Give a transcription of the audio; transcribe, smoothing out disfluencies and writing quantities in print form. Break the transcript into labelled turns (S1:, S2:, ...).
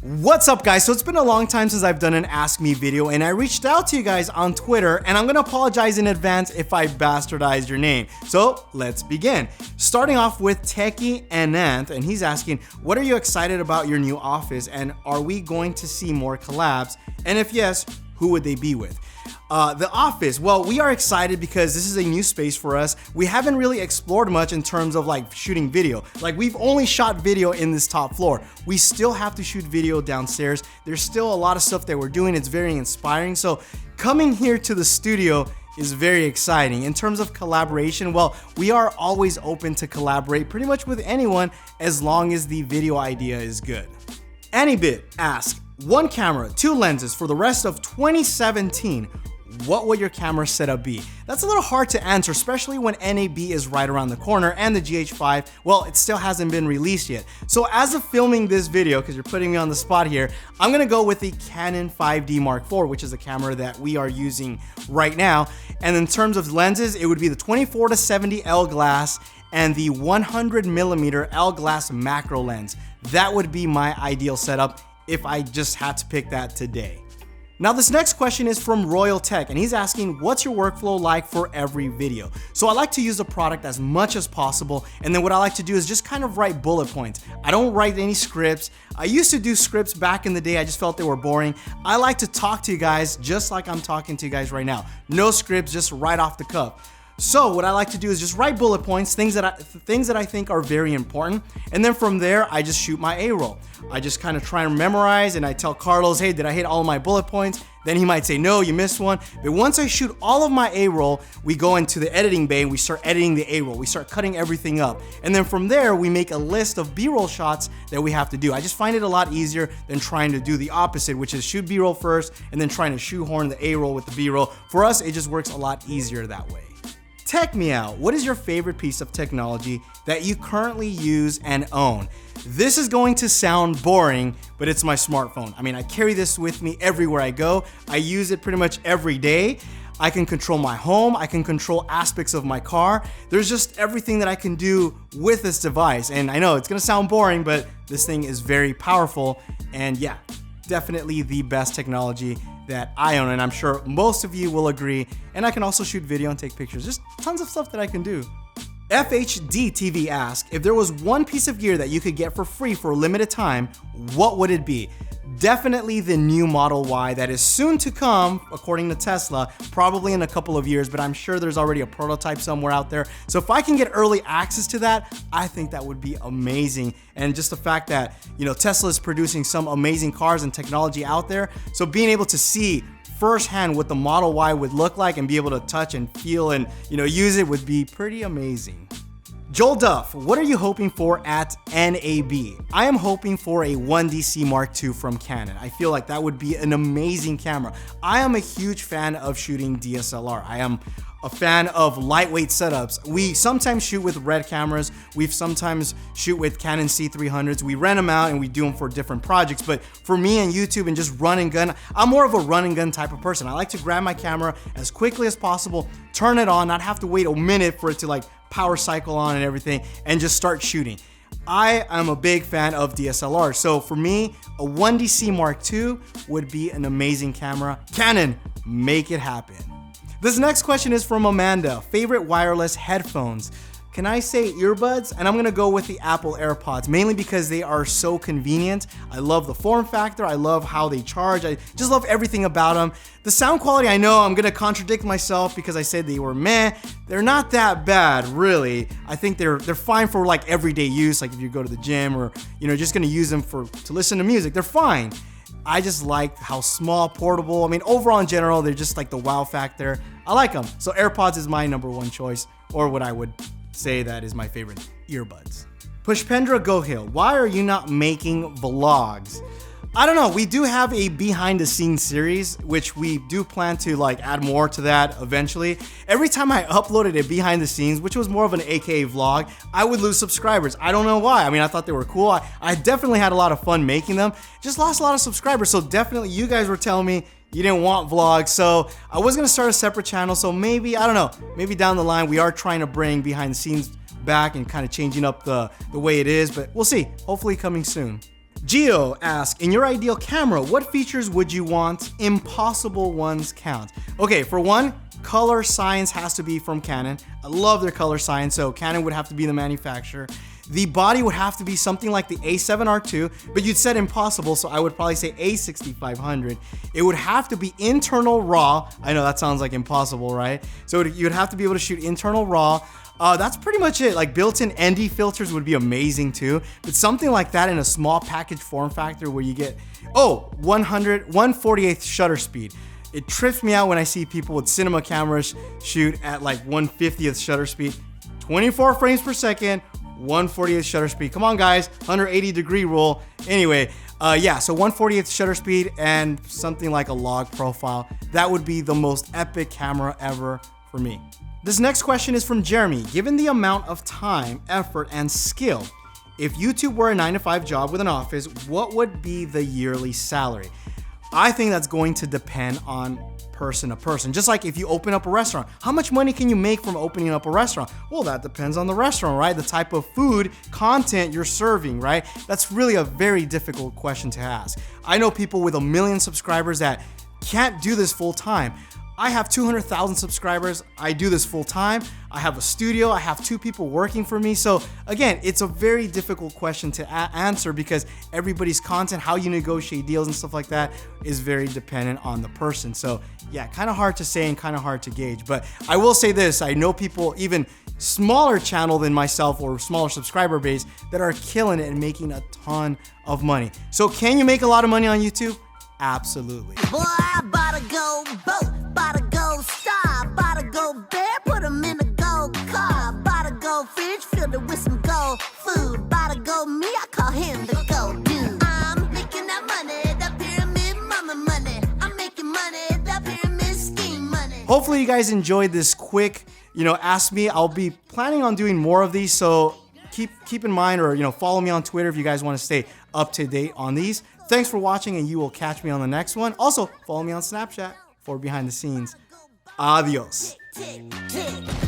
S1: What's up, guys? So it's been a long time since I've done an Ask Me video, and I reached out to you guys on Twitter, and I'm gonna apologize in advance if I bastardized your name. So let's begin. Starting off with Techie Ananth, and he's asking, what are you excited about your new office, and are we going to see more collabs? And if yes, who would they be with? The office, well, we are excited because this is a new space for us. We haven't really explored much in terms of like shooting video. Like, we've only shot video in this top floor. We still have to shoot video downstairs. There's still a lot of stuff that we're doing. It's very inspiring. So coming here to the studio is very exciting. In terms of collaboration, well, we are always open to collaborate pretty much with anyone as long as the video idea is good. Anybit asks, one camera, two lenses for the rest of 2017. What would your camera setup be? That's a little hard to answer, especially when NAB is right around the corner and the GH5, well, it still hasn't been released yet. So as of filming this video, because you're putting me on the spot here, I'm gonna go with the Canon 5D Mark IV, which is the camera that we are using right now. And in terms of lenses, it would be the 24-70 L glass and the 100mm L glass macro lens. That would be my ideal setup if I just had to pick that today. Now, this next question is from Royal Tech, and he's asking, what's your workflow like for every video? So I like to use the product as much as possible, and then what I like to do is just kind of write bullet points. I don't write any scripts. I used to do scripts back in the day. I just felt they were boring. I like to talk to you guys just like I'm talking to you guys right now. No scripts, just right off the cuff. So what I like to do is just write bullet points, things that I think are very important, and then from there I just shoot my A-roll. I just kind of try and memorize, and I tell Carlos, hey, did I hit all of my bullet points? Then he might say, no, you missed one. But once I shoot all of my A-roll, we go into the editing bay and we start editing the A-roll. We start cutting everything up. And then from there, we make a list of B-roll shots that we have to do. I just find it a lot easier than trying to do the opposite, which is shoot B-roll first and then trying to shoehorn the A-roll with the B-roll. For us, it just works a lot easier that way. Tech me out. What is your favorite piece of technology that you currently use and own? This is going to sound boring, but it's my smartphone. I mean, I carry this with me everywhere I go. I use it pretty much every day. I can control my home. I can control aspects of my car. There's just everything that I can do with this device. And I know it's gonna sound boring, but this thing is very powerful. And yeah, definitely the best technology that I own, and I'm sure most of you will agree. And I can also shoot video and take pictures. Just tons of stuff that I can do. FHD TV asks, if there was one piece of gear that you could get for free for a limited time, what would it be? Definitely the new Model Y that is soon to come, according to Tesla, probably in a couple of years, but I'm sure there's already a prototype somewhere out there. So if I can get early access to that, I think that would be amazing. And just the fact that, you know, Tesla is producing some amazing cars and technology out there. So being able to see firsthand what the Model Y would look like and be able to touch and feel and, you know, use it would be pretty amazing. Joel Duff, what are you hoping for at NAB? I am hoping for a 1DC Mark II from Canon. I feel like that would be an amazing camera. I am a huge fan of shooting DSLR. I am a fan of lightweight setups. We sometimes shoot with RED cameras. We've sometimes shoot with Canon C300s. We rent them out and we do them for different projects. But for me and YouTube and just run and gun, I'm more of a run and gun type of person. I like to grab my camera as quickly as possible, turn it on, not have to wait a minute for it to like power cycle on and everything, and just start shooting. I am a big fan of DSLR. So for me, a 1DC Mark II would be an amazing camera. Canon, make it happen. This next question is from Amanda. Favorite wireless headphones? Can I say earbuds? And I'm gonna go with the Apple AirPods, mainly because they are so convenient. I love the form factor. I love how they charge. I just love everything about them. The sound quality, I know I'm gonna contradict myself because I said they were meh. They're not that bad, really. I think they're fine for like everyday use, like if you go to the gym or, you know, just gonna use them to listen to music. They're fine. I just like how small, portable. I mean, overall in general, they're just like the wow factor. I like them. So AirPods is my number one choice, or what I would say that is my favorite earbuds. Push Pendra Go Hill, why are you not making vlogs? I don't know, we do have a behind the scenes series, which we do plan to like add more to that eventually. Every time I uploaded a behind the scenes, which was more of an AKA vlog, I would lose subscribers. I don't know why. I mean, I thought they were cool. I definitely had a lot of fun making them. Just lost a lot of subscribers. So definitely you guys were telling me you didn't want vlogs. So I was gonna start a separate channel. So maybe, I don't know, maybe down the line we are trying to bring behind the scenes back and kind of changing up the way it is, but we'll see. Hopefully coming soon. Gio asks, in your ideal camera, what features would you want? Impossible ones count. Okay, for one, color science has to be from Canon. I love their color science, so Canon would have to be the manufacturer. The body would have to be something like the A7R2, but you'd said impossible, so I would probably say A6500. It would have to be internal RAW. I know that sounds like impossible, right? So you'd have to be able to shoot internal RAW. That's pretty much it. Like built-in ND filters would be amazing too, but something like that in a small package form factor where you get, 1/48th shutter speed. It trips me out when I see people with cinema cameras shoot at like 1/50th shutter speed, 24 frames per second, 1/48th shutter speed. Come on guys, 180-degree rule. Anyway, yeah, so 1/48th shutter speed and something like a log profile. That would be the most epic camera ever for me. This next question is from Jeremy. Given the amount of time, effort, and skill, if YouTube were a 9-to-5 job with an office, what would be the yearly salary? I think that's going to depend on person to person. Just like if you open up a restaurant, how much money can you make from opening up a restaurant? Well, that depends on the restaurant, right? The type of food, content you're serving, right? That's really a very difficult question to ask. I know people with 1 million subscribers that can't do this full time. I have 200,000 subscribers. I do this full time. I have a studio. I have 2 people working for me. So again, it's a very difficult question to answer because everybody's content, how you negotiate deals and stuff like that is very dependent on the person. So yeah, kind of hard to say and kind of hard to gauge. But I will say this, I know people even smaller channel than myself or smaller subscriber base that are killing it and making a ton of money. So can you make a lot of money on YouTube? Absolutely.
S2: Boy, I bought a gold boat, bought a gold star, bought a gold bear, put him in a gold car, bought a gold fridge, filled it with some gold food, bought a gold me, I call him the gold dude. I'm making that money, that pyramid mama money. I'm making money, that pyramid scheme money.
S1: Hopefully you guys enjoyed this quick, Ask Me. I'll be planning on doing more of these, so keep in mind or, follow me on Twitter if you guys want to stay up to date on these. Thanks for watching, and you will catch me on the next one. Also, follow me on Snapchat for behind the scenes. Adios.
S2: Tick, tick.